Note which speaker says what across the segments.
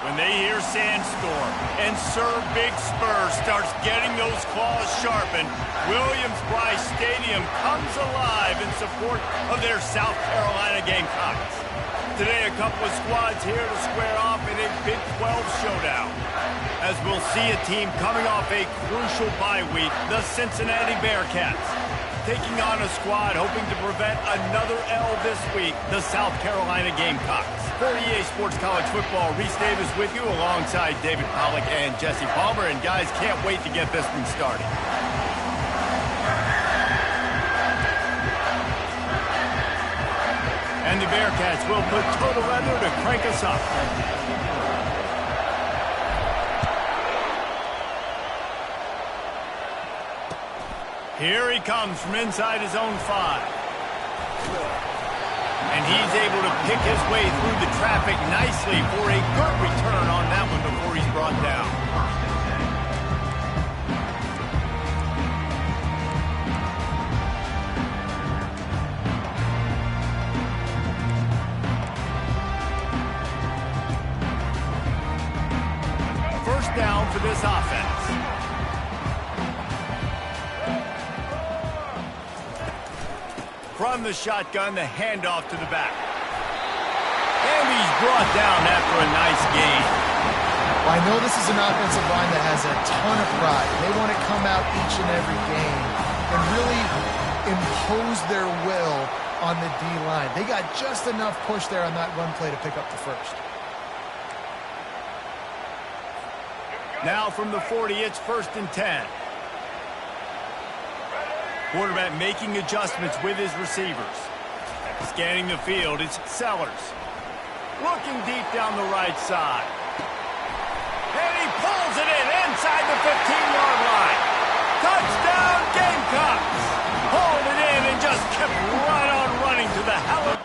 Speaker 1: When they hear Sandstorm and Sir Big Spur starts getting those claws sharpened, Williams-Brice Stadium comes alive in support of their South Carolina Gamecocks. Today, a couple of squads here to square off in a Big 12 showdown. As we'll see a team coming off a crucial bye week, the Cincinnati Bearcats, taking on a squad hoping to prevent another L this week, the South Carolina Gamecocks. For EA Sports College Football, Reese Davis with you alongside David Pollack and Jesse Palmer. And guys, can't wait to get this one started. And the Bearcats will put total leather to crank us up. Here he comes from inside his own 5. And he's able to pick his way through the traffic nicely for a good return on that one before he's brought down. First down for this offense. From the shotgun, the handoff to the back. And he's brought down after a nice gain.
Speaker 2: Well, I know this is an offensive line that has a ton of pride. They want to come out each and every game and really impose their will on the D-line. They got just enough push there on that run play to pick up the first.
Speaker 1: Now from the 40, it's 1st and 10. Quarterback making adjustments with his receivers. Scanning the field, it's Sellers. Looking deep down the right side. And he pulls it in inside the 15-yard line. Touchdown, Gamecocks! Pulled it in and just kept right on running to the hell of...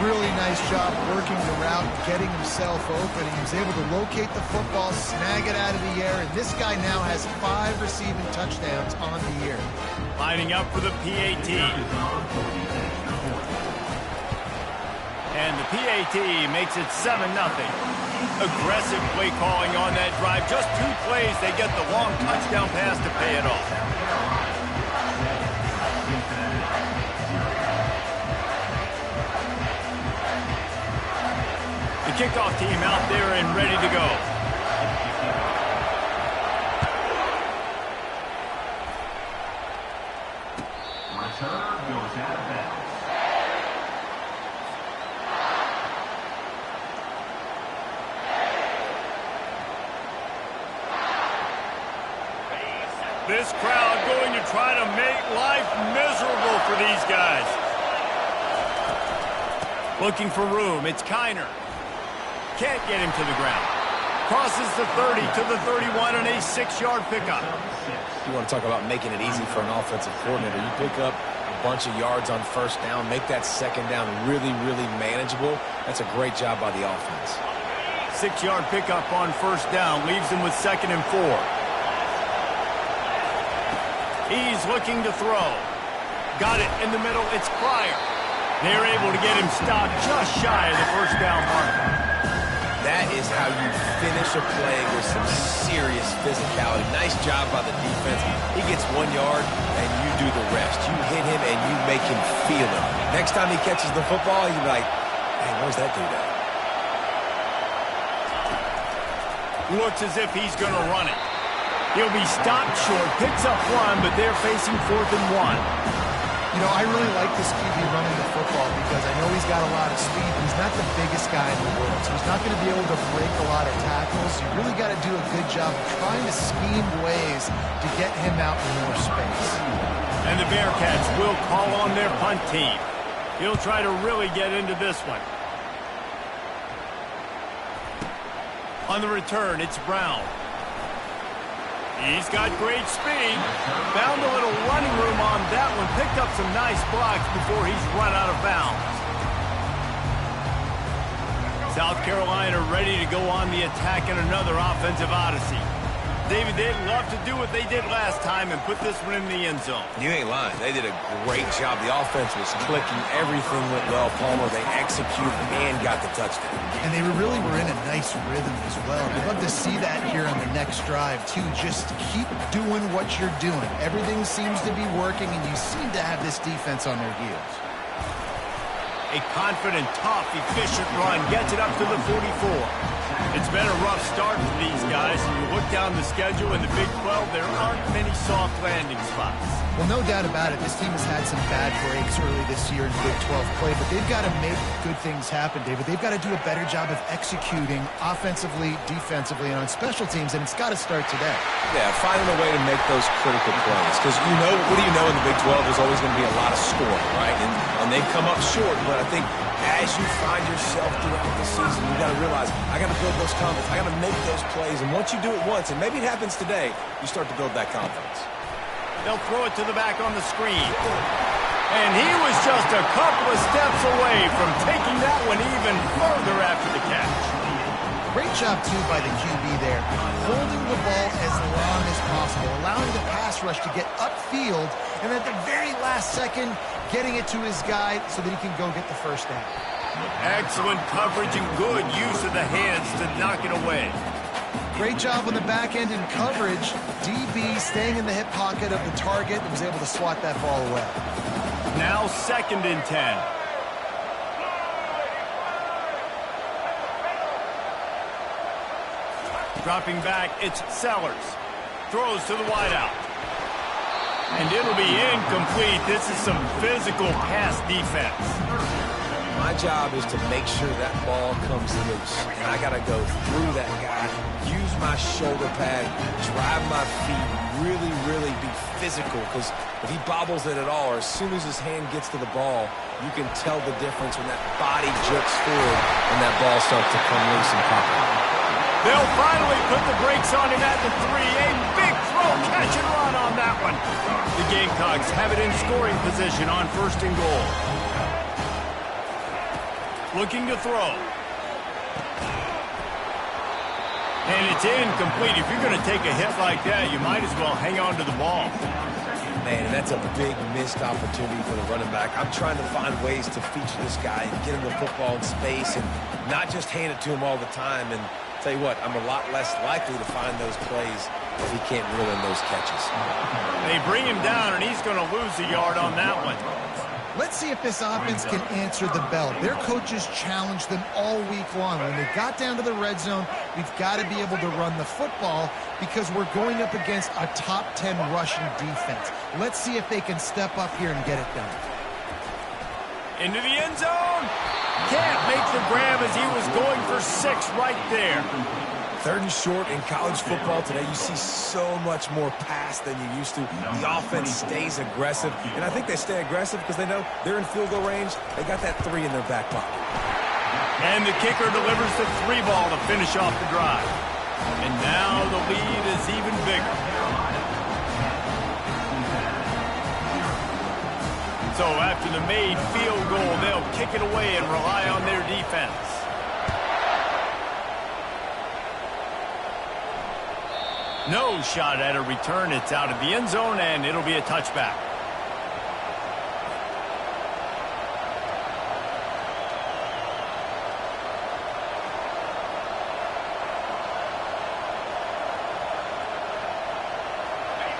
Speaker 2: Really nice job working the route, getting himself open. He was able to locate the football, snag it out of the air, and this guy now has 5 receiving touchdowns on the year.
Speaker 1: Lining up for the PAT. And the PAT makes it 7-0. Aggressive play calling on that drive. Just 2 plays, they get the long touchdown pass to pay it off. The kickoff team out there and ready to go.
Speaker 3: Return goes out of bounds.
Speaker 1: This crowd going to try to make life miserable for these guys. Looking for room, it's Kiner. Can't get him to the ground. Crosses the 30 to the 31 on a 6-yard pickup.
Speaker 4: You want to talk about making it easy for an offensive coordinator. You pick up a bunch of yards on first down, make that second down really, really manageable. That's a great job by the offense.
Speaker 1: 6-yard pickup on first down leaves him with 2nd and 4. He's looking to throw. Got it in the middle. It's Pryor. They're able to get him stopped just shy of the first down marker.
Speaker 4: That is how you finish a play with some serious physicality. Nice job by the defense. He gets 1 yard, and you do the rest. You hit him, and you make him feel it. Next time he catches the football, you're like, hey, where's that dude at?
Speaker 1: Looks as if he's going to run it. He'll be stopped short, picks up 1, but they're facing 4th and 1.
Speaker 2: You know, I really like this QB running the football because I know he's got a lot of speed, but he's not the biggest guy in the world. So he's not going to be able to break a lot of tackles. You really got to do a good job of trying to scheme ways to get him out in more space.
Speaker 1: And the Bearcats will call on their punt team. He'll try to really get into this one. On the return, it's Brown. He's got great speed. Found a little running room on that one. Picked up some nice blocks before he's run out of bounds. South Carolina ready to go on the attack in another offensive odyssey. David, they'd love to do what they did last time and put this one in the end zone.
Speaker 4: You ain't lying. They did a great job. The offense was clicking. Everything went well. Palmer, they executed and got the touchdown.
Speaker 2: And they really were in a nice rhythm as well. I'd love to see that here on the next drive, too. Just keep doing what you're doing. Everything seems to be working, and you seem to have this defense on their heels.
Speaker 1: A confident, tough, efficient run gets it up to the 44. It's been a rough start for these guys. And you look down the schedule in the Big 12, there aren't many soft landing spots.
Speaker 2: Well, no doubt about it. This team has had some bad breaks early this year in Big 12 play, but they've got to make good things happen, David. They've got to do a better job of executing offensively, defensively, and on special teams, and it's got to start today.
Speaker 4: Yeah, finding a way to make those critical plays. Because, you know, what do you know in the Big 12? There's always going to be a lot of scoring, right? And they've come up short, but I think as you find yourself throughout the season, you got to realize, I got to build those confidence. I got to make those plays. And once you do it once, and maybe it happens today, you start to build that confidence.
Speaker 1: They'll throw it to the back on the screen. And he was just a couple of steps away from taking that one even further after the catch.
Speaker 2: Great job, too, by the QB there, holding the ball as long as possible, allowing the pass rush to get upfield, and at the very last second, getting it to his guy so that he can go get the first down.
Speaker 1: Excellent coverage and good use of the hands to knock it away.
Speaker 2: Great job on the back end in coverage. DB staying in the hip pocket of the target and was able to swat that ball away.
Speaker 1: Now 2nd and 10. Dropping back, it's Sellers. Throws to the wideout. And it'll be incomplete. This is some physical pass defense.
Speaker 4: My job is to make sure that ball comes loose. And I got to go through that guy, use my shoulder pad, drive my feet, really be physical. Because if he bobbles it at all, or as soon as his hand gets to the ball, you can tell the difference when that body jerks forward and that ball starts to come loose and pop out.
Speaker 1: They'll finally put the brakes on him at the 3. A big throw, catch and run on that one. The Gamecocks have it in scoring position on 1st and goal. Looking to throw. And it's incomplete. If you're going to take a hit like that, you might as well hang on to the ball.
Speaker 4: Man, that's a big missed opportunity for the running back. I'm trying to find ways to feature this guy and get him the football in space and not just hand it to him all the time. And tell you what, I'm a lot less likely to find those plays if he can't reel in those catches.
Speaker 1: They bring him down, and he's going to lose a yard on that one.
Speaker 2: Let's see if this offense can answer the bell. Their coaches challenged them all week long. When they got down to the red zone, we've got to be able to run the football because we're going up against a top 10 rushing defense. Let's see if they can step up here and get it done.
Speaker 1: Into the end zone. Can't make the grab as he was going for 6 right there.
Speaker 4: 3rd and short in college football today. You see so much more pass than you used to. The offense stays aggressive, and I think they stay aggressive because they know they're in field goal range. They got that 3 in their back pocket.
Speaker 1: And the kicker delivers the 3 ball to finish off the drive. And now the lead is even bigger. So after the made field goal, they'll kick it away and rely on their defense. No shot at a return. It's out of the end zone, and it'll be a touchback.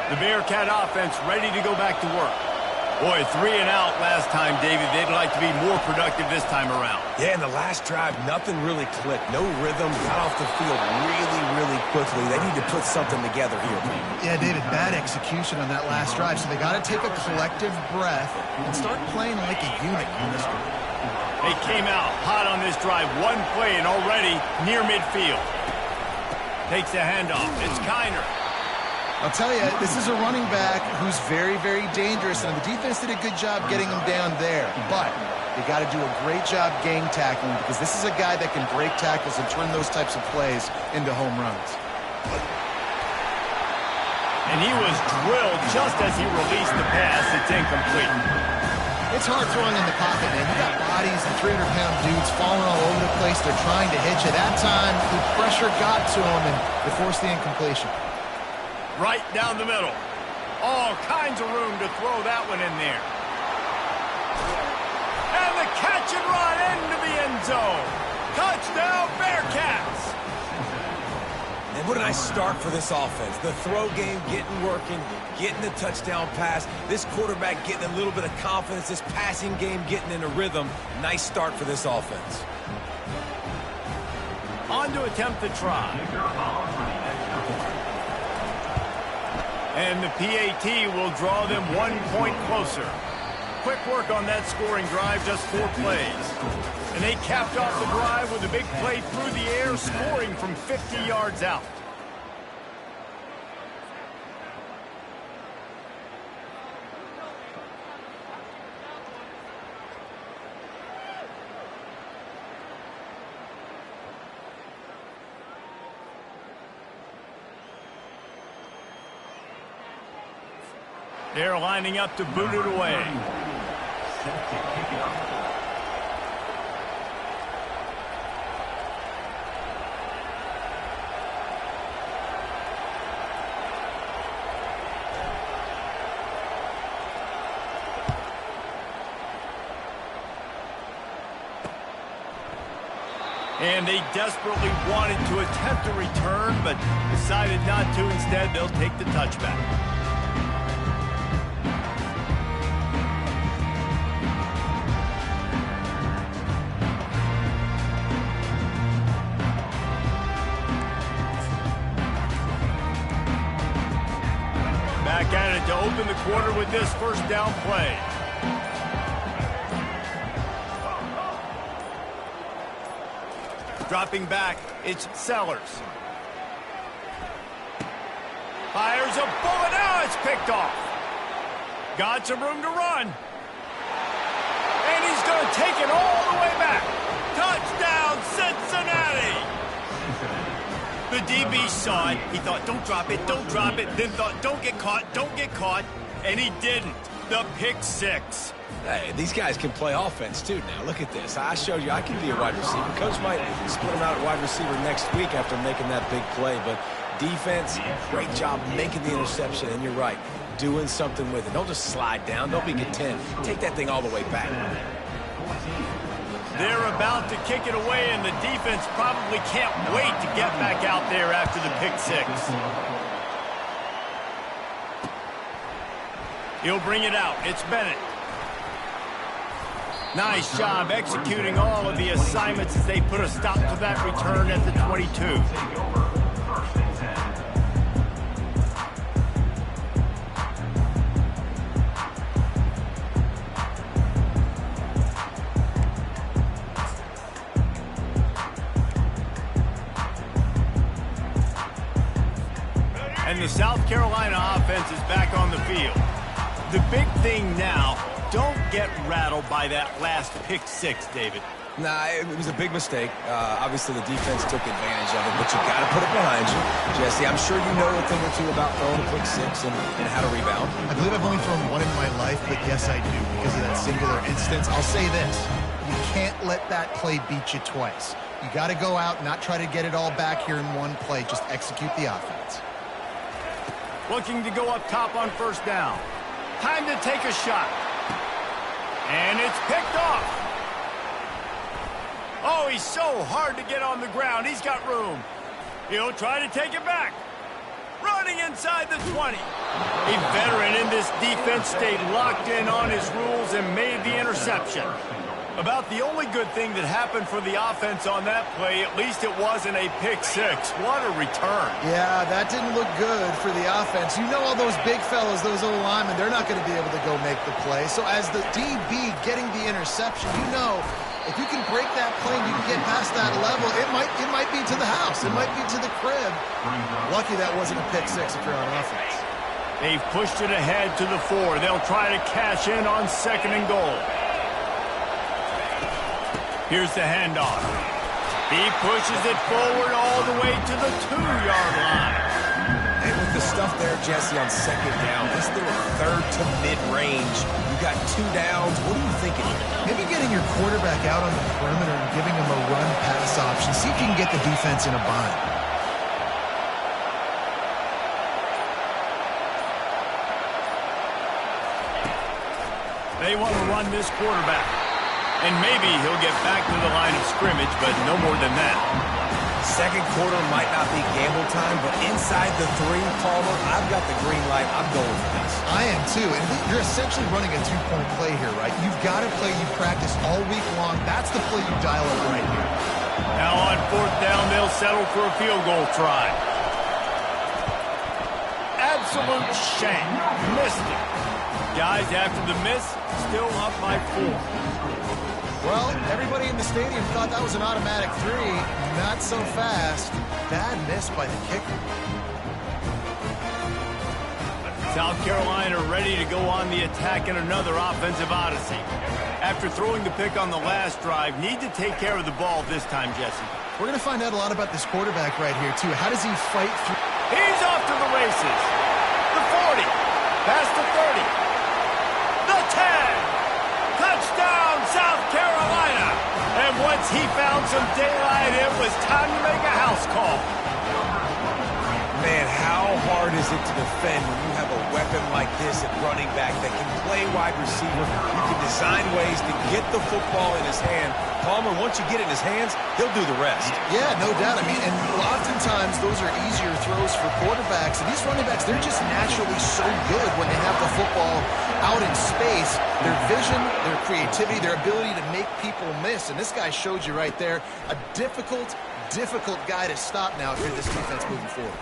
Speaker 1: The Bearcat offense ready to go back to work. Boy, 3 and out last time, David. They'd like to be more productive this time around.
Speaker 4: Yeah, in the last drive, nothing really clicked. No rhythm, got off the field really quickly. They need to put something together here.
Speaker 2: Yeah, David, bad execution on that last drive, so they got to take a collective breath and start playing like a unit in this one.
Speaker 1: They came out hot on this drive. One play and already near midfield. Takes a handoff. It's Kiner.
Speaker 2: I'll tell you, this is a running back who's very, very dangerous, and the defense did a good job getting him down there. But they got to do a great job gang tackling because this is a guy that can break tackles and turn those types of plays into home runs.
Speaker 1: And he was drilled just as he released the pass. It's incomplete.
Speaker 2: It's hard throwing in the pocket, man. You got bodies and 300-pound dudes falling all over the place. They're trying to hit you. That time, the pressure got to him, and they forced the incompletion.
Speaker 1: Right down the middle. All kinds of room to throw that one in there. And the catch and run into the end zone. Touchdown, Bearcats!
Speaker 4: And what a nice start for this offense. The throw game getting working, getting the touchdown pass. This quarterback getting a little bit of confidence. This passing game getting in a rhythm. Nice start for this offense.
Speaker 1: On to attempt the try. And the PAT will draw them 1 point closer. Quick work on that scoring drive, just 4 plays. And they capped off the drive with a big play through the air, scoring from 50 yards out. They're lining up to boot it away.
Speaker 3: Set to kick it off.
Speaker 1: And they desperately wanted to attempt a return, but decided not to. Instead, they'll take the touchback. Back at it to open the quarter with this first down play. Dropping back, it's Sellers. Fires a bullet. Now it's picked off. Got some room to run. And he's going to take it all the way back. Touchdown, Cincinnati. The DB saw it. He thought, don't drop it, don't drop it. Then thought, don't get caught, don't get caught. And he didn't. The pick six.
Speaker 4: Hey, these guys can play offense, too, now. Look at this. I showed you I can be a wide receiver. Coach might split him out at wide receiver next week after making that big play. But defense, great job making the interception. And you're right, doing something with it. Don't just slide down. Don't be content. Take that thing all the way back.
Speaker 1: They're about to kick it away, and the defense probably can't wait to get back out there after the pick six. He'll bring it out. It's Bennett. Nice job executing all of the assignments as they put a stop to that return at the 22. And the South Carolina offense is back on the field. The big thing now, don't get rattled by that last pick six, David.
Speaker 4: Nah, it was a big mistake. Obviously, the defense took advantage of it, but you got to put it behind you. Jesse, I'm sure you know a thing or two about throwing a pick six and how to rebound.
Speaker 2: I believe I've only thrown one in my life, but yes, I do because of that singular instance. I'll say this. You can't let that play beat you twice. You got to go out and not try to get it all back here in one play. Just execute the offense.
Speaker 1: Looking to go up top on first down. Time to take a shot. And it's picked off. Oh, he's so hard to get on the ground. He's got room. He'll try to take it back. Running inside the 20. A veteran in this defense stayed locked in on his rules and made the interception. About the only good thing that happened for the offense on that play, at least it wasn't a pick six. What a return.
Speaker 2: Yeah, that didn't look good for the offense. You know all those big fellas, those old linemen, they're not going to be able to go make the play. So as the DB getting the interception, you know If you can break that plane, you can get past that level. It might be to the house. It might be to the crib. Lucky that wasn't a pick six if you're on offense.
Speaker 1: They've pushed it ahead to the 4. They'll try to cash in on 2nd and goal. Here's the handoff. He pushes it forward all the way to the 2-yard line.
Speaker 4: And with the stuff there, Jesse, on 2nd down, this is their 3rd to mid-range. You got 2 downs. What are you thinking?
Speaker 2: Maybe getting your quarterback out on the perimeter and giving him a run-pass option. See if you can get the defense in a bind.
Speaker 1: They want to run this quarterback. And maybe he'll get back to the line of scrimmage, but no more than that.
Speaker 4: 2nd quarter might not be gamble time, but inside the 3, Palmer, I've got the green light. I'm going for this.
Speaker 2: I am too. And you're essentially running a 2-point play here, right? You've got a play you practice all week long. That's the play you dial up right here.
Speaker 1: Now on 4th down, they'll settle for a field goal try. Absolute shank. Missed it. Guys, after the miss, still up by 4.
Speaker 2: Well, everybody in the stadium thought that was an automatic 3. Not so fast. Bad miss by the kicker.
Speaker 1: South Carolina ready to go on the attack in another offensive odyssey. After throwing the pick on the last drive, need to take care of the ball this time, Jesse.
Speaker 2: We're going to find out a lot about this quarterback right here, too. How does he fight through?
Speaker 1: He's off to the races. The 40. Past the 30. The 10. Touchdown, South Carolina. And once he found some daylight, it was time to make a house call.
Speaker 4: Man, how hard is it to defend when you have a weapon like this at running back that can play wide receiver? You can design ways to get the football in his hand. Palmer, once you get it in his hands, he'll do the rest.
Speaker 2: Yeah, no doubt. I mean, and oftentimes those are easier throws for quarterbacks. And these running backs, they're just naturally so good when they have the football out in space. Their vision, their creativity, their ability to make people miss. And this guy showed you right there, a difficult guy to stop now if you're this defense moving forward.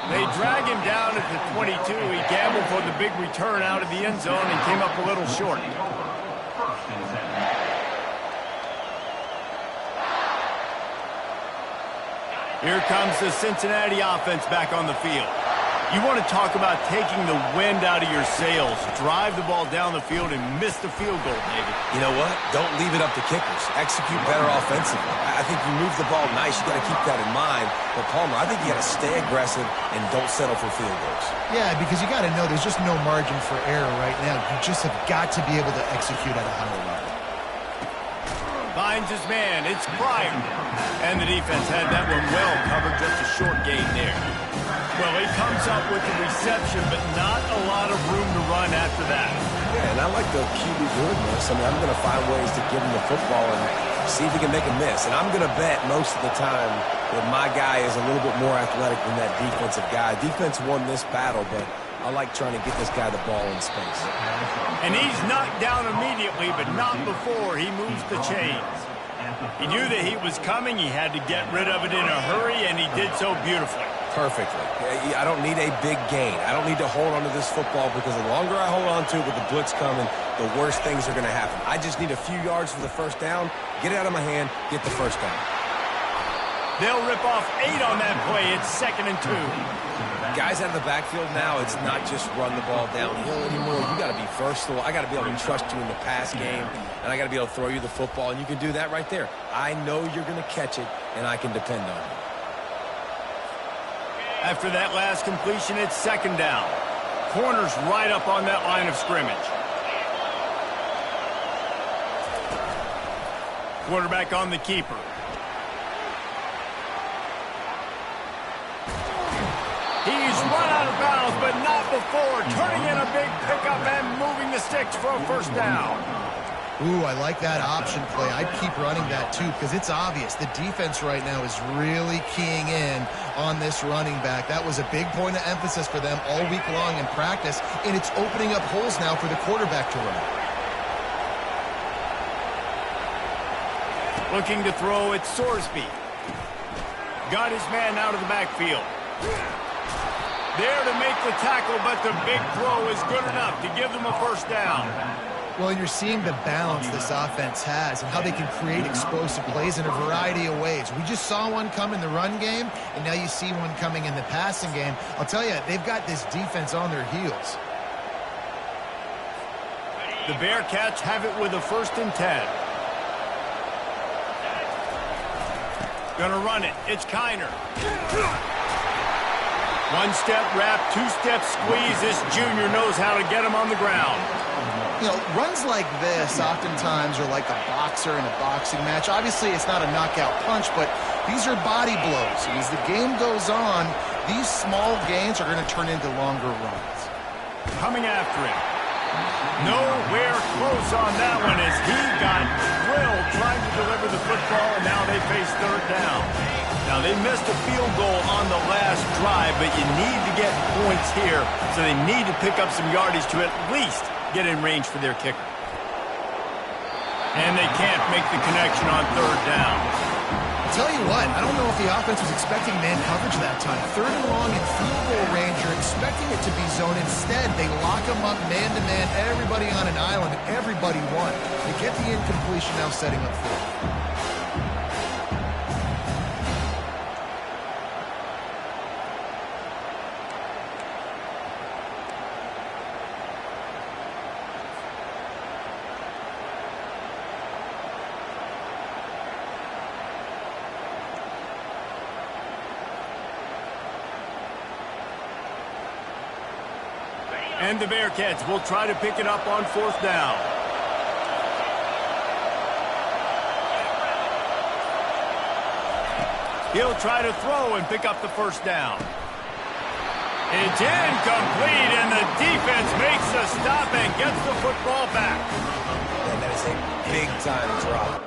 Speaker 1: They drag him down at the 22. He gambled for the big return out of the end zone and came up a little short. Here comes the Cincinnati offense back on the field. You want to talk about taking the wind out of your sails. Drive the ball down the field and miss the field goal, David.
Speaker 4: You know what? Don't leave it up to kickers. Execute better offensively. I think you move the ball nice. You got to keep that in mind. But, Palmer, I think you got to stay aggressive and don't settle for field goals.
Speaker 2: Yeah, because you got to know there's just no margin for error right now. You just have got to be able to execute at a higher level.
Speaker 1: Finds his man. It's Pryor. And the defense had that one well covered. Just a short gain there. Well, he comes up with the reception, but not a lot of room to run after that.
Speaker 4: Yeah, and I like the QB doing this. I mean, I'm going to find ways to give him the football and see if he can make a miss. And I'm going to bet most of the time that my guy is a little bit more athletic than that defensive guy. Defense won this battle, but I like trying to get this guy the ball in space.
Speaker 1: And he's knocked down immediately, but not before he moves the chains. He knew that he was coming. He had to get rid of it in a hurry, and he did so beautifully.
Speaker 4: Perfectly. I don't need a big gain. I don't need to hold on to this football because the longer I hold on to it with the blitz coming, the worse things are going to happen. I just need a few yards for the first down, get it out of my hand, get the first down.
Speaker 1: They'll rip off 8 on that play. It's 2nd and 2.
Speaker 4: Guys out of the backfield now, it's not just run the ball downhill anymore. You got to be versatile. I got to be able to trust you in the pass game, and I got to be able to throw you the football, and you can do that right there. I know you're going to catch it, and I can depend on you.
Speaker 1: After that last completion, it's 2nd down. Corner's right up on that line of scrimmage. Quarterback on the keeper. He's run out of bounds, but not before. Turning in a big pickup and moving the sticks for a first down.
Speaker 2: Ooh, I like that option play. I'd keep running that, too, because it's obvious. The defense right now is really keying in on this running back. That was a big point of emphasis for them all week long in practice, and it's opening up holes now for the quarterback to run.
Speaker 1: Looking to throw, it's Sorsby. Got his man out of the backfield. There to make the tackle, but the big throw is good enough to give them a first down.
Speaker 2: Well, and you're seeing the balance this offense has and how they can create explosive plays in a variety of ways. We just saw one come in the run game, and now you see one coming in the passing game. I'll tell you, they've got this defense on their heels.
Speaker 1: The Bearcats have it with a 1st and 10. Gonna run it. It's Kiner. One-step wrap, two-step squeeze. This junior knows how to get him on the ground.
Speaker 2: You know, runs like this oftentimes are like a boxer in a boxing match. Obviously, it's not a knockout punch, but these are body blows. And as the game goes on, these small gains are going to turn into longer runs.
Speaker 1: Coming after him. Nowhere close on that one as he got drilled trying to deliver the football, and now they face 3rd down. Now, they missed a field goal on the last drive, but you need to get points here, so they need to pick up some yardage to at least get in range for their kicker. And they can't make the connection on 3rd down.
Speaker 2: I'll tell you what, I don't know if the offense was expecting man coverage that time. 3rd and long in field goal range, you're expecting it to be zone. Instead, they lock them up man-to-man, everybody on an island, and everybody won. They get the incompletion, now setting up 4th.
Speaker 1: And the Bearcats will try to pick it up on 4th down. He'll try to throw and pick up the 1st down. It's incomplete, and the defense makes the stop and gets the football back.
Speaker 4: And that is a big-time drop.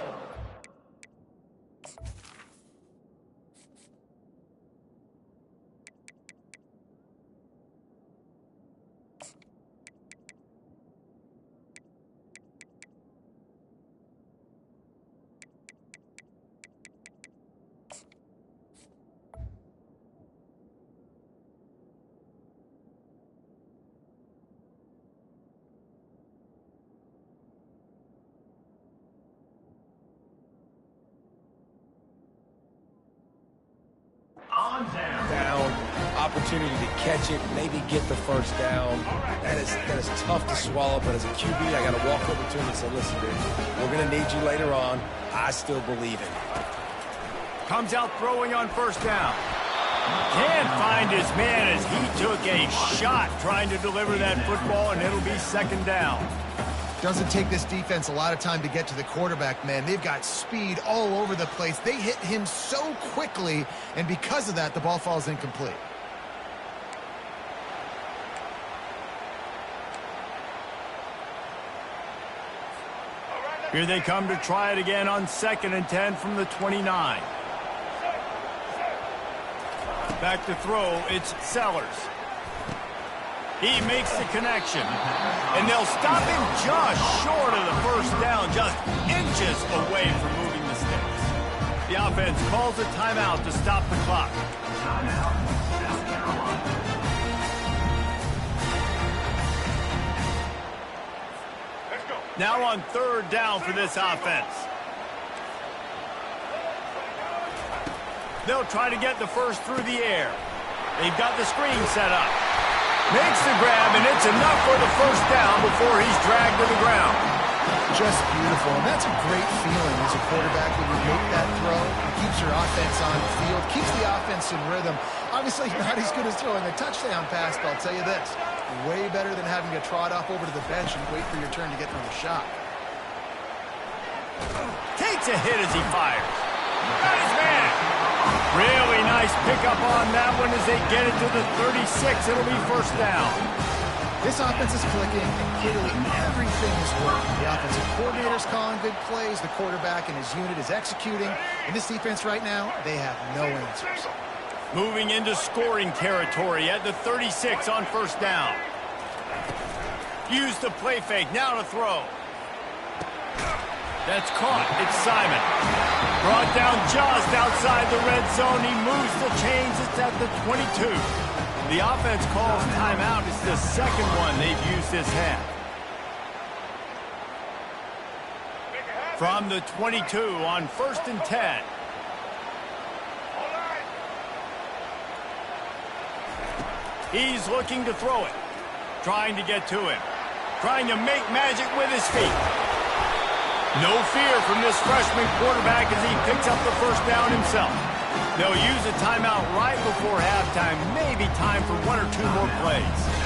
Speaker 4: Down, opportunity to catch it, maybe get the 1st down. That is tough to swallow, but as a QB, I got to walk over to him and say, listen, dude, we're going to need you later on. I still believe in you.
Speaker 1: Comes out throwing on 1st down. Can't find his man as he took a shot trying to deliver that football, and it'll be 2nd down.
Speaker 2: Doesn't take this defense a lot of time to get to the quarterback, man. They've got speed all over the place. They hit him so quickly, and because of that, the ball falls incomplete.
Speaker 1: Here they come to try it again on 2nd and 10 from the 29. Back to throw, it's Sellers. He makes the connection, and they'll stop him just short of the 1st down, just inches away from moving the sticks. The offense calls a timeout to stop the clock.
Speaker 3: Timeout, South Carolina. Let's go.
Speaker 1: Now on 3rd down for this offense. They'll try to get the 1st through the air. They've got the screen set up. Makes the grab, and it's enough for the 1st down before he's dragged to the ground.
Speaker 2: Just beautiful, and that's a great feeling as a quarterback when you make that throw. It keeps your offense on the field, keeps the offense in rhythm. Obviously, not as good as throwing a touchdown pass, but I'll tell you this, way better than having to trot off over to the bench and wait for your turn to get another shot.
Speaker 1: Takes a hit as he fires. Got his man. Really nice pickup on that one as they get it to the 36. It'll be 1st down.
Speaker 2: This offense is clicking, and clearly everything is working. The offensive coordinator's calling good plays. The quarterback and his unit is executing. In this defense right now, they have no answers.
Speaker 1: Moving into scoring territory at the 36 on 1st down. Use the play fake. Now to throw. That's caught. It's Simon. Brought down just outside the red zone. He moves the chains. It's at the 22. The offense calls timeout. It's the 2nd one they've used this half. From the 22 on 1st and 10. He's looking to throw it. Trying to get to him. Trying to make magic with his feet. No fear from this freshman quarterback as he picks up the first down himself. They'll use a timeout right before halftime. Maybe time for 1 or 2 more plays.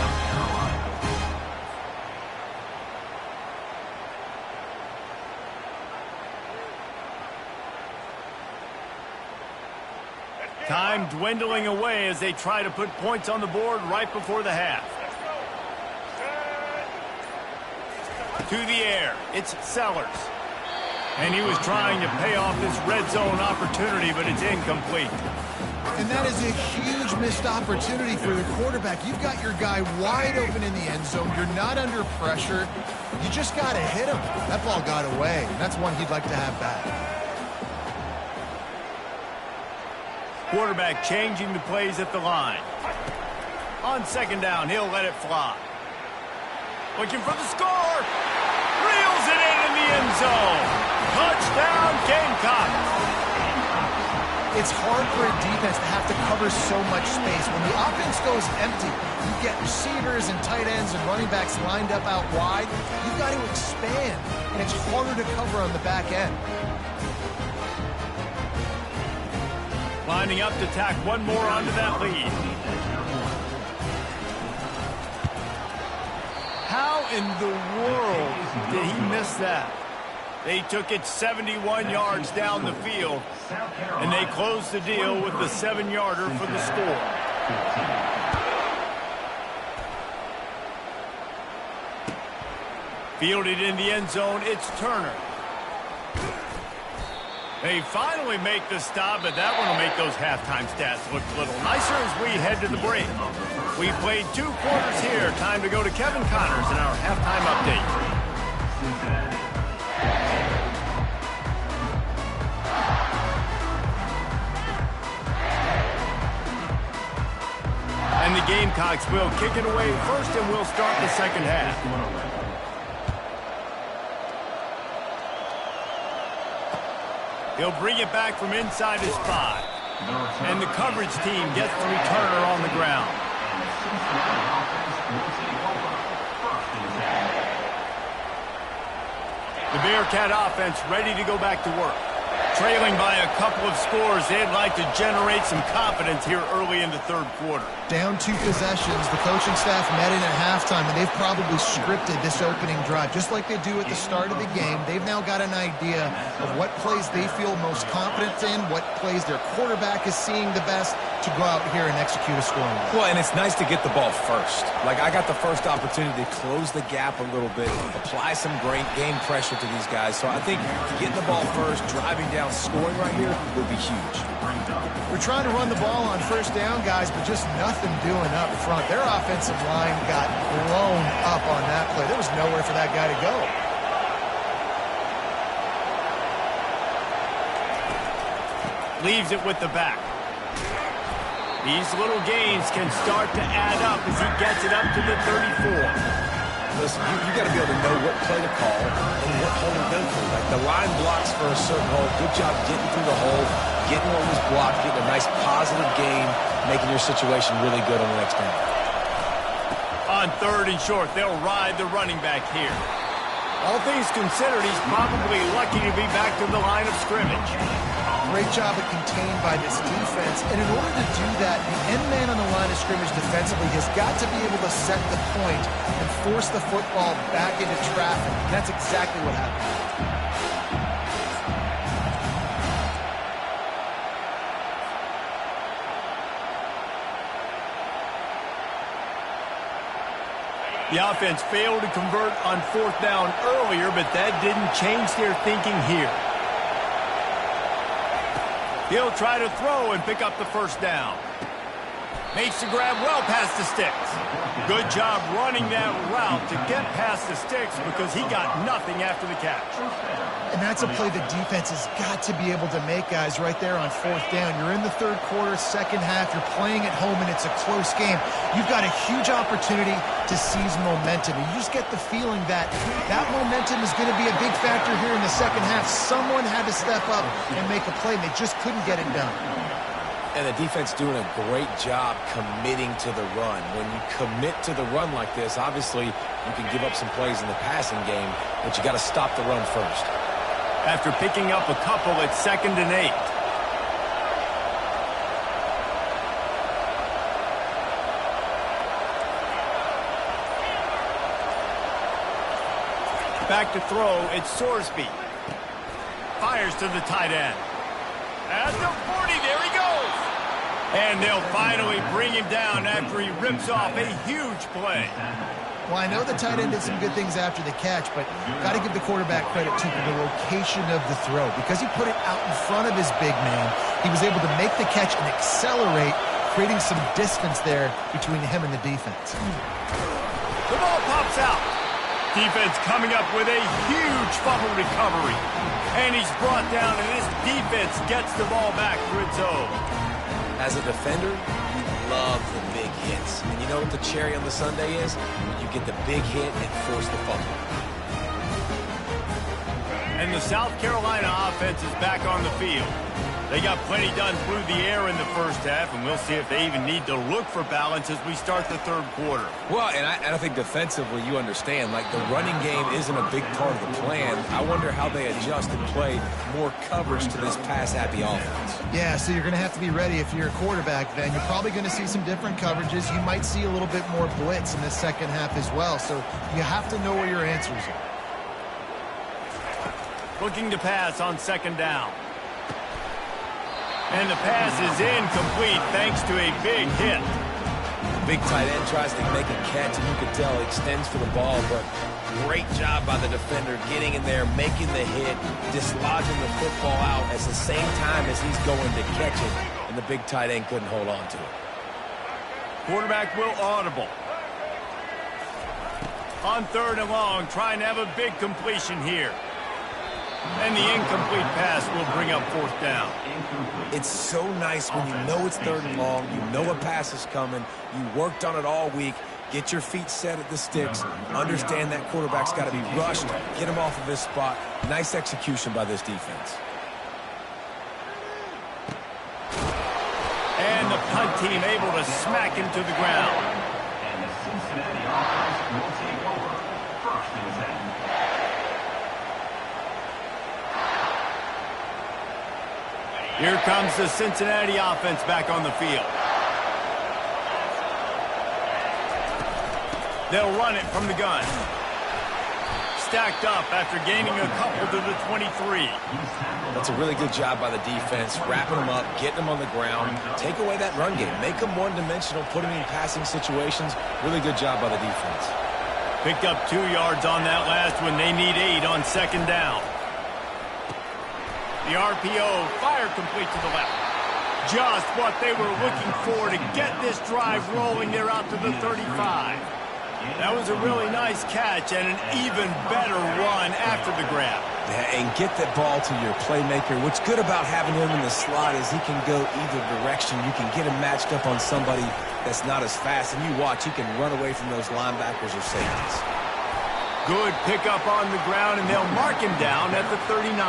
Speaker 1: Time dwindling away as they try to put points on the board right before the half. To the air, it's Sellers. And he was trying to pay off this red zone opportunity, but it's incomplete.
Speaker 2: And that is a huge missed opportunity for the quarterback. You've got your guy wide open in the end zone. You're not under pressure. You just got to hit him. That ball got away. That's one he'd like to have back.
Speaker 1: Quarterback changing the plays at the line. On 2nd down, he'll let it fly. Looking for the score. Reels it in the end zone. Touchdown, Gamecocks.
Speaker 2: It's hard for a defense to have to cover so much space. When the offense goes empty, you get receivers and tight ends and running backs lined up out wide. You've got to expand, and it's harder to cover on the back end.
Speaker 1: Lining up to tack one more onto that lead. How in the world did he miss that? They took it 71 yards down the field, and they closed the deal with the 7-yarder for the score. Fielded in the end zone, it's Turner. They finally make the stop, but that one will make those halftime stats look a little nicer as we head to the break. We played 2 quarters here. Time to go to Kevin Connors in our halftime update. And the Gamecocks will kick it away first, and we'll start the second half. He'll bring it back from inside his 5. And the coverage team gets the returner on the ground. The Bearcat offense ready to go back to work. Trailing by a couple of scores, they'd like to generate some confidence here early in the 3rd quarter.
Speaker 2: Down 2 possessions, the coaching staff met in at halftime, and they've probably scripted this opening drive. Just like they do at the start of the game, they've now got an idea of what plays they feel most confident in, what plays their quarterback is seeing the best to go out here and execute a scoring drive.
Speaker 4: Well, and it's nice to get the ball first. Like, I got the first opportunity to close the gap a little bit, apply some great game pressure to these guys. So I think getting the ball first, driving down, scoring right here would be huge.
Speaker 2: We're trying to run the ball on 1st down, guys, but just nothing doing up front. Their offensive line got blown up on that play. There was nowhere for that guy to go.
Speaker 1: Leaves it with the back. These little gains can start to add up as he gets it up to the 34.
Speaker 4: Listen, you got to be able to know what play to call and what hole to go through. Like, the line blocks for a certain hole. Good job getting through the hole, getting what was blocked, getting a nice positive gain, making your situation really good on the next down.
Speaker 1: On 3rd and short, they'll ride the running back here. All things considered, he's probably lucky to be back to the line of scrimmage.
Speaker 2: Great job of contained by this defense. And in order to do that, the end man on the line of scrimmage defensively has got to be able to set the point and force the football back into traffic. And that's exactly what happened.
Speaker 1: The offense failed to convert on 4th down earlier, but that didn't change their thinking here. He'll try to throw and pick up the 1st down. Makes the grab well past the sticks. Good job running that route to get past the sticks because he got nothing after the catch.
Speaker 2: And that's a play the defense has got to be able to make, guys, right there on fourth down. You're in the third quarter, second half. You're playing at home, and it's a close game. You've got a huge opportunity to seize momentum. You just get the feeling that that momentum is going to be a big factor here in the second half. Someone had to step up and make a play, and they just couldn't get it done.
Speaker 4: And the defense doing a great job committing to the run. When you commit to the run like this, obviously you can give up some plays in the passing game, but you got to stop the run first.
Speaker 1: After picking up a couple, it's 2nd and 8. Back to throw, it's Sorsby. Fires to the tight end. At the 40, there he goes. And they'll finally bring him down after he rips off a huge play.
Speaker 2: Well, I know the tight end did some good things after the catch, but got to give the quarterback credit, too, for the location of the throw. Because he put it out in front of his big man, he was able to make the catch and accelerate, creating some distance there between him and the defense.
Speaker 1: The ball pops out. Defense coming up with a huge fumble recovery. And he's brought down, and this defense gets the ball back for its own.
Speaker 4: As a defender, you love the big hits. And you know what the cherry on the sundae is? When you get the big hit and force the fumble.
Speaker 1: And the South Carolina offense is back on the field. They got plenty done through the air in the first half, and we'll see if they even need to look for balance as we start the third quarter.
Speaker 4: Well, and I think defensively you understand, like the running game isn't a big part of the plan. I wonder how they adjust and play more coverage to this pass-happy offense.
Speaker 2: Yeah, so you're going to have to be ready if you're a quarterback then. You're probably going to see some different coverages. You might see a little bit more blitz in the second half as well, so you have to know where your answers are.
Speaker 1: Looking to pass on 2nd down. And the pass is incomplete thanks to a big hit.
Speaker 4: The big tight end tries to make a catch, and you can tell he extends for the ball, but great job by the defender getting in there, making the hit, dislodging the football out at the same time as he's going to catch it, and the big tight end couldn't hold on to it.
Speaker 1: Quarterback will audible. On 3rd and long, trying to have a big completion here. And the incomplete pass will bring up 4th down.
Speaker 4: It's so nice when you know it's 3rd and long, you know a pass is coming, you worked on it all week, get your feet set at the sticks, understand that quarterback's got to be rushed, get him off of his spot. Nice execution by this defense.
Speaker 1: And the punt team able to smack him to the ground.
Speaker 3: And the Cincinnati offense will take over 1st and 10.
Speaker 1: Here comes the Cincinnati offense back on the field. They'll run it from the gun. Stacked up after gaining a couple to the 23.
Speaker 4: That's a really good job by the defense, wrapping them up, getting them on the ground, take away that run game, make them one-dimensional, put them in passing situations. Really good job by the defense.
Speaker 1: Picked up 2 yards on that last one. They need 8 on 2nd down. The RPO, fire complete to the left. Just what they were looking for to get this drive rolling. They're out to the 35. That was a really nice catch and an even better run after the grab.
Speaker 4: Yeah, and get that ball to your playmaker. What's good about having him in the slot is he can go either direction. You can get him matched up on somebody that's not as fast, and you watch, he can run away from those linebackers or safeties.
Speaker 1: Good pickup on the ground, and they'll mark him down at the 39.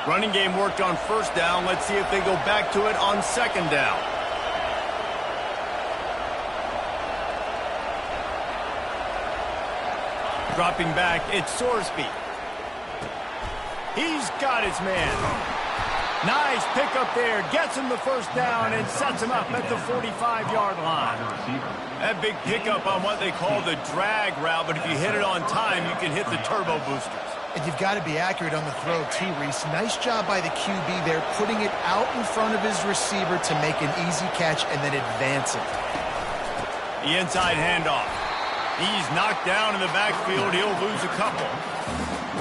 Speaker 1: Running game worked on 1st down. Let's see if they go back to it on 2nd down. Dropping back, it's Sorsby. He's got his man. Nice pickup there. Gets him the 1st down and sets him up at the 45-yard line. That big pickup on what they call the drag route, but if you hit it on time, you can hit the turbo boosters.
Speaker 2: And you've got to be accurate on the throw, too, Reese. Nice job by the QB there, putting it out in front of his receiver to make an easy catch and then advance it.
Speaker 1: The inside handoff. He's knocked down in the backfield. He'll lose a couple.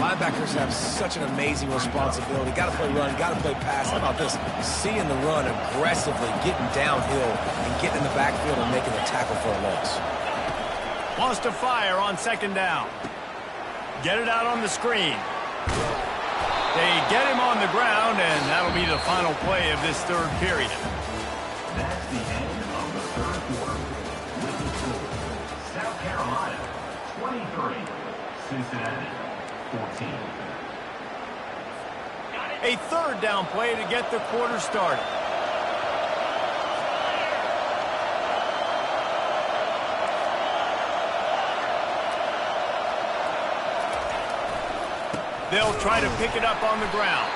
Speaker 4: Linebackers have such an amazing responsibility. Got to play run, got to play pass. How about this? Seeing the run aggressively, getting downhill, and getting in the backfield and making a tackle for a loss.
Speaker 1: Wants to fire on second down. Get it out on the screen. They get him on the ground, and that'll be the final play of this third period.
Speaker 3: That's the end of the third quarter. With the score, South Carolina 23, Cincinnati 14.
Speaker 1: A third down play to get the quarter started. They'll try to pick it up on the ground.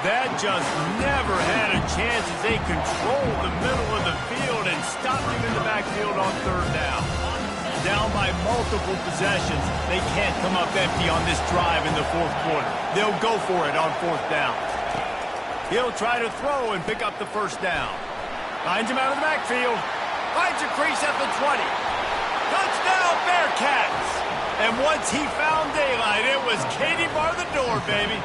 Speaker 1: That just never had a chance as they controlled the middle of the field and stopped him in the backfield on third down. Down by multiple possessions, they can't come up empty on this drive in the fourth quarter. They'll go for it on fourth down. He'll try to throw and pick up the first down. Finds him out of the backfield. Finds a crease at the 20. Touchdown, Bearcats! And once he found daylight, it was Katie bar the door, baby.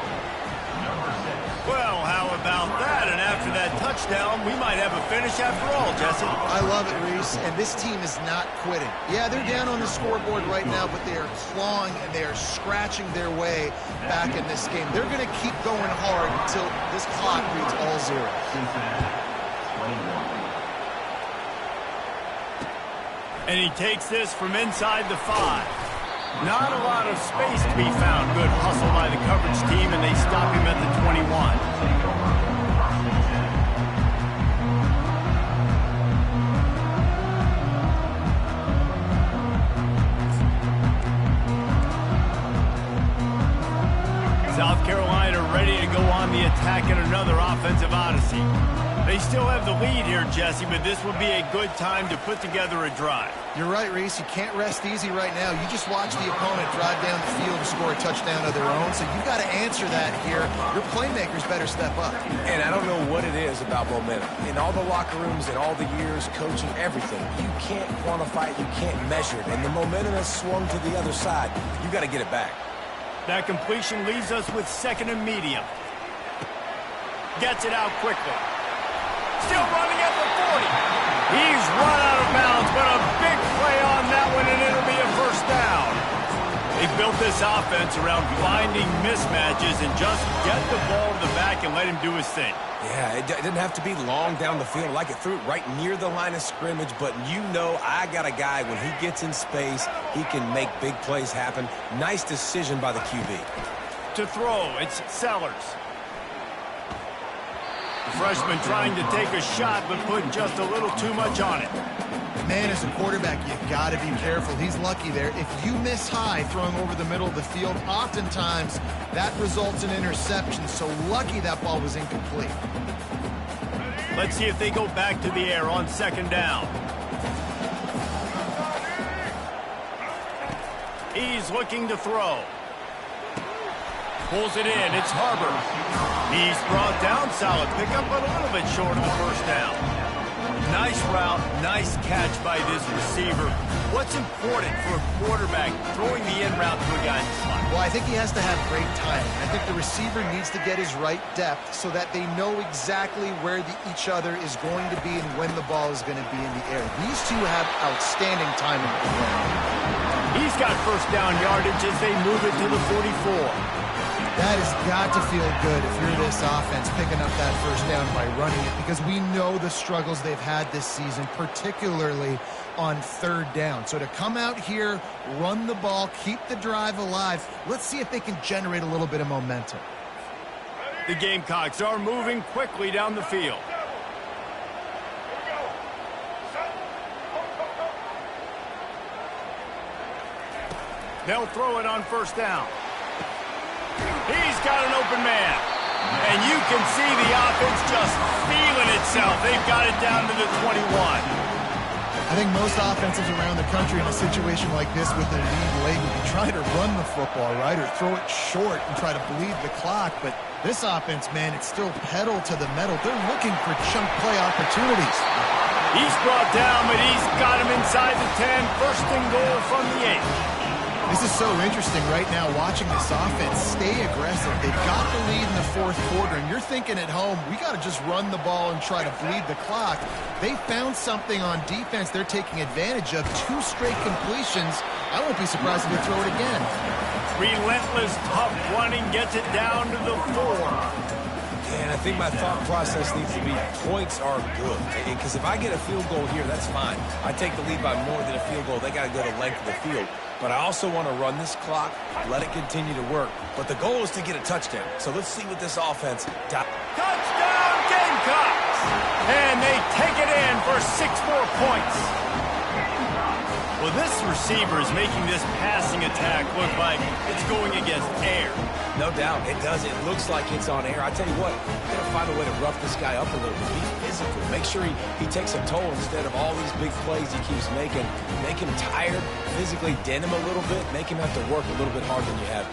Speaker 1: Well, how about that? And after that touchdown, we might have a finish after all, Jesse.
Speaker 2: I love it, Reese, and this team is not quitting. Yeah, they're down on the scoreboard right now, but they are clawing and they are scratching their way back in this game. They're going to keep going hard until this clock reads all zero.
Speaker 3: Cincinnati 21.
Speaker 1: And he takes this from inside the 5. Not a lot of space to be found. Good hustle by the coverage team, and they stop him at the 21. South Carolina ready to go on the attack in another offensive odyssey. They still have the lead here, Jesse, but this would be a good time to put together a drive.
Speaker 2: You're right, Reese. You can't rest easy right now. You just watch the opponent drive down the field and score a touchdown of their own, so you've got to answer that here. Your playmakers better step up.
Speaker 4: And I don't know what it is about momentum. In all the locker rooms, in all the years, coaching, everything, you can't quantify it, you can't measure it. And the momentum has swung to the other side. You got to get it back.
Speaker 1: That completion leaves us with second and medium. Gets it out quickly. Still running at the 40. He's run out of bounds, but a big play on that one, and it'll be a first down. They built this offense around finding mismatches and just get the ball to the back and let him do his thing.
Speaker 4: Yeah, it didn't have to be long down the field. Like it threw it right near the line of scrimmage, but you know I got a guy, when he gets in space, he can make big plays happen. Nice decision by the QB.
Speaker 1: To throw, it's Sellers. The freshman trying to take a shot, but put just a little too much on it.
Speaker 2: Man, as a quarterback, you've got to be careful. He's lucky there. If you miss high throwing over the middle of the field, oftentimes that results in interception. So lucky that ball was incomplete.
Speaker 1: Let's see if they go back to the air on second down. He's looking to throw. Pulls it in. It's Harbor. He's brought down. Solid pickup, but a little bit short of the first down. Nice route, nice catch by this receiver. What's important for a quarterback throwing the in route to a guy in the slot?
Speaker 2: Well, I think he has to have great timing. I think the receiver needs to get his right depth so that they know exactly where each other is going to be and when the ball is going to be in the air. These two have outstanding timing.
Speaker 1: He's got first down yardage as they move it to the 44.
Speaker 2: That has got to feel good if you're this offense picking up that first down by running it, because we know the struggles they've had this season, particularly on third down. So to come out here, run the ball, keep the drive alive, let's see if they can generate a little bit of momentum.
Speaker 1: The Gamecocks are moving quickly down the field. They'll throw it on first down. He's got an open man. And you can see the offense just feeling itself. They've got it down to the 21.
Speaker 2: I think most offenses around the country in a situation like this with a lead late would be trying to run the football, right, or throw it short and try to bleed the clock. But this offense, man, it's still pedal to the metal. They're looking for chunk play opportunities.
Speaker 1: He's brought down, but he's got him inside the 10. First and goal from the play.
Speaker 2: This is so interesting right now watching this offense stay aggressive. They've got the lead in the fourth quarter, and you're thinking at home, we got to just run the ball and try to bleed the clock. They found something on defense they're taking advantage of. 2 straight completions. I won't be surprised if they throw it again.
Speaker 1: Relentless, tough running gets it down to the 4.
Speaker 4: And I think my thought process needs to be points are good. Because if I get a field goal here, that's fine. I take the lead by more than a field goal. They got to go the length of the field. But I also want to run this clock, let it continue to work. But the goal is to get a touchdown. So let's see what this offense does.
Speaker 1: Touchdown, Gamecocks! And they take it in for 6 more points. Well, this receiver is making this passing attack look like it's going against air.
Speaker 4: No doubt, it does. It looks like it's on air. I tell you what, you got to find a way to rough this guy up a little bit. Be physical. Make sure he takes a toll instead of all these big plays he keeps making. Make him tired, physically dent him a little bit, make him have to work a little bit harder than you have.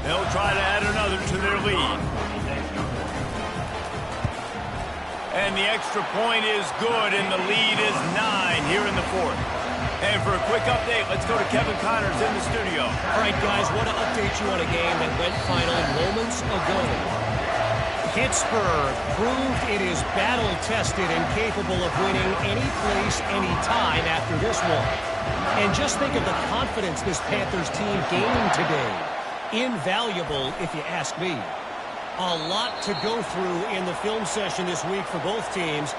Speaker 1: They'll try to add another to their lead. And the extra point is good, and the lead is 9 here in the 4th. And for a quick update, let's go to Kevin Connors in the studio.
Speaker 5: All right, guys, want to update you on a game that went final moments ago. Pittsburgh proved it is battle-tested and capable of winning any place, any time after this one. And just think of the confidence this Panthers team gained today. Invaluable, if you ask me. A lot to go through in the film session this week for both teams.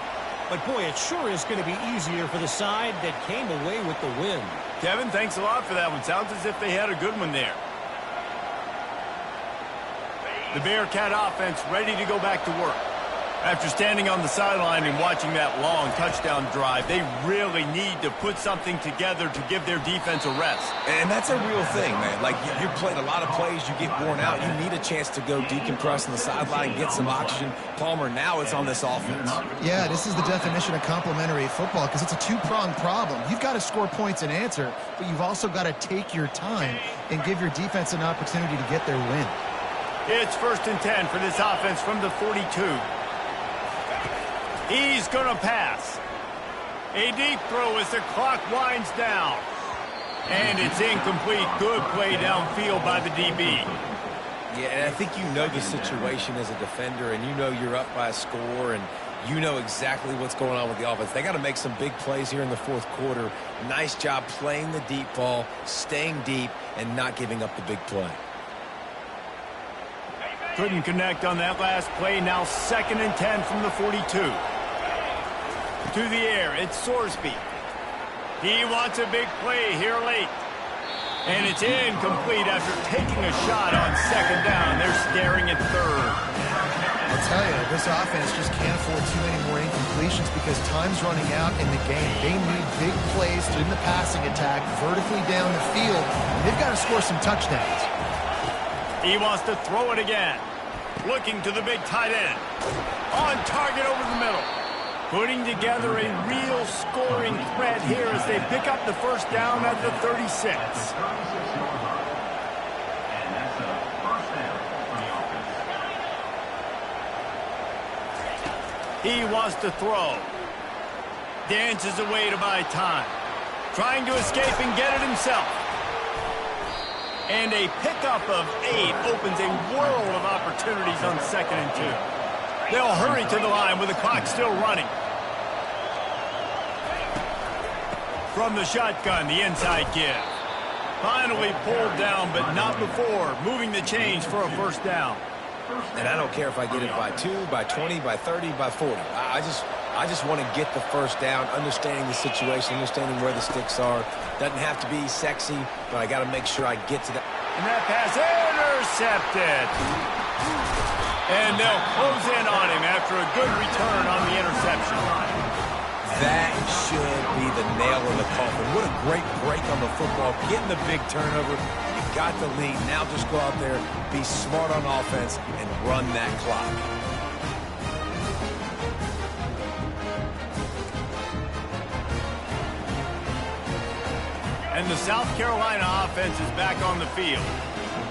Speaker 5: But, boy, it sure is going to be easier for the side that came away with the win.
Speaker 1: Kevin, thanks a lot for that one. Sounds as if they had a good one there. The Bearcat offense ready to go back to work. After standing on the sideline and watching that long touchdown drive, they really need to put something together to give their defense a rest.
Speaker 4: And that's a real thing, man. Like, you've played a lot of plays, you get worn out, you need a chance to go decompress on the sideline, get some oxygen. Palmer, now it's on this offense.
Speaker 2: Yeah, this is the definition of complementary football because it's a 2-pronged problem. You've got to score points and answer, but you've also got to take your time and give your defense an opportunity to get their win.
Speaker 1: It's 1st and 10 for this offense from the 42. He's going to pass. A deep throw as the clock winds down. And it's incomplete. Good play downfield by the DB.
Speaker 4: Yeah, and I think you know the situation as a defender, and you know you're up by a score, and you know exactly what's going on with the offense. They got to make some big plays here in the 4th quarter. Nice job playing the deep ball, staying deep, and not giving up the big play.
Speaker 1: Couldn't connect on that last play. Now 2nd and 10 from the 42. To the air, it's Sorsby. He wants a big play here late. And it's incomplete after taking a shot on 2nd down. They're staring at 3rd.
Speaker 2: I'll tell you, this offense just can't afford too many more incompletions because time's running out in the game. They need big plays in the passing attack, vertically down the field, and they've got to score some touchdowns.
Speaker 1: He wants to throw it again. Looking to the big tight end. On target over the middle. Putting together a real scoring threat here as they pick up the 1st down at the 36.
Speaker 3: And that's a 1st down for the offense.
Speaker 1: He wants to throw. Dances away to buy time. Trying to escape and get it himself. And a pickup of 8 opens a world of opportunities on 2nd and 2. They'll hurry to the line with the clock still running. From the shotgun, the inside give. Finally pulled down, but not before. Moving the chains for a 1st down.
Speaker 4: And I don't care if I get it by 2, by 20, by 30, by 40. I just want to get the 1st down, understanding the situation, understanding where the sticks are. Doesn't have to be sexy, but I got to make sure I get to that.
Speaker 1: And that pass intercepted. And they'll close in on him after a good return on the interception.
Speaker 4: That should be the nail in the coffin. What a great break on the football. Getting the big turnover. You got the lead. Now just go out there, be smart on offense, and run that clock.
Speaker 1: And the South Carolina offense is back on the field.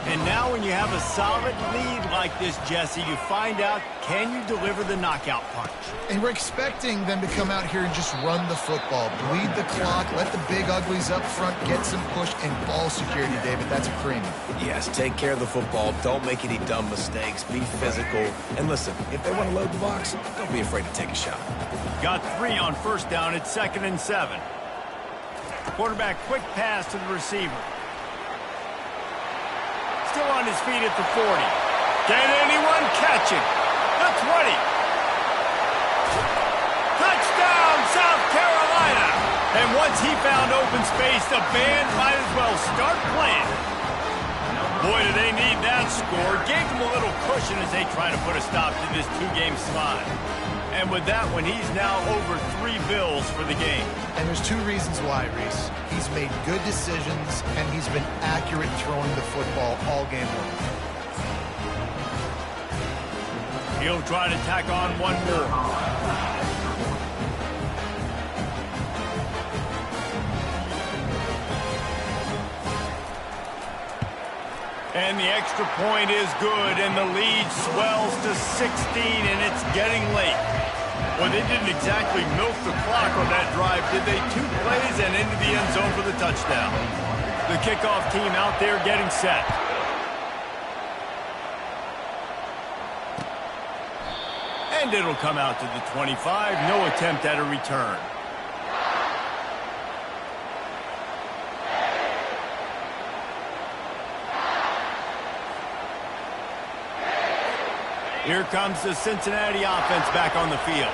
Speaker 1: And now when you have a solid lead like this, Jesse, you find out, can you deliver the knockout punch?
Speaker 2: And we're expecting them to come out here and just run the football, bleed the clock, let the big uglies up front get some push and ball security, David. That's a cream.
Speaker 4: Yes, take care of the football. Don't make any dumb mistakes. Be physical. And listen, if they want to load the box, don't be afraid to take a shot.
Speaker 1: Got 3 on first down. It's 2nd and 7. Quarterback quick pass to the receiver. Still on his feet at the 40. Can anyone catch it? The 20. Touchdown, South Carolina! And once he found open space, the band might as well start playing. Boy, do they need that score. Gave them a little cushion as they try to put a stop to this 2-game slide. And with that one, he's now over 3 bills for the game.
Speaker 2: And there's 2 reasons why, Reese. He's made good decisions, and he's been accurate throwing the football all game long.
Speaker 1: He'll try to tack on one more. And the extra point is good, and the lead swells to 16, and it's getting late. Well, they didn't exactly milk the clock on that drive, did they? 2 plays and into the end zone for the touchdown. The kickoff team out there getting set. And it'll come out to the 25. No attempt at a return. Here comes the Cincinnati offense back on the field.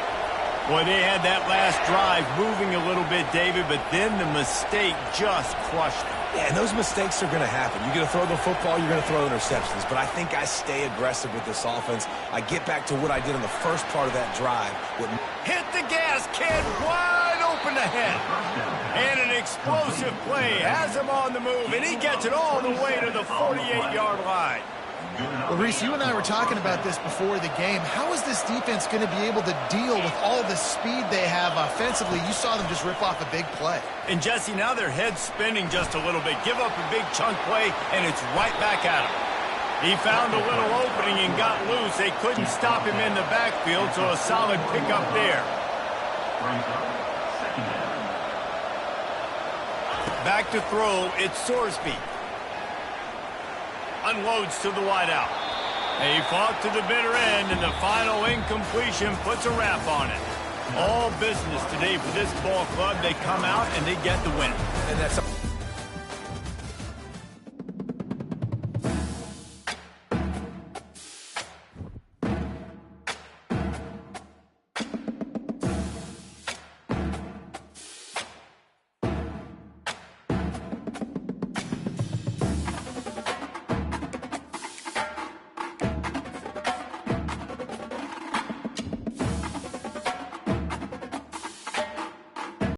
Speaker 1: Boy, they had that last drive moving a little bit, David, but then the mistake just crushed them.
Speaker 4: Yeah, and those mistakes are going to happen. You're going to throw the football, you're going to throw interceptions. But I think I stay aggressive with this offense. I get back to what I did in the first part of that drive.
Speaker 1: Hit the gas, kid. Wide open ahead. And an explosive play has him on the move, and he gets it all the way to the 48-yard line.
Speaker 2: Well, Reese, you and I were talking about this before the game. How is this defense going to be able to deal with all the speed they have offensively? You saw them just rip off a big play.
Speaker 1: And, Jesse, now their head's spinning just a little bit. Give up a big chunk play, and it's right back at him. He found a little opening and got loose. They couldn't stop him in the backfield, so a solid pickup there. Back to throw, it's Sorsby. Unloads to the wideout. He fought to the bitter end, and the final incompletion puts a wrap on it. All business today for this ball club. They come out and they get the win.
Speaker 4: And that's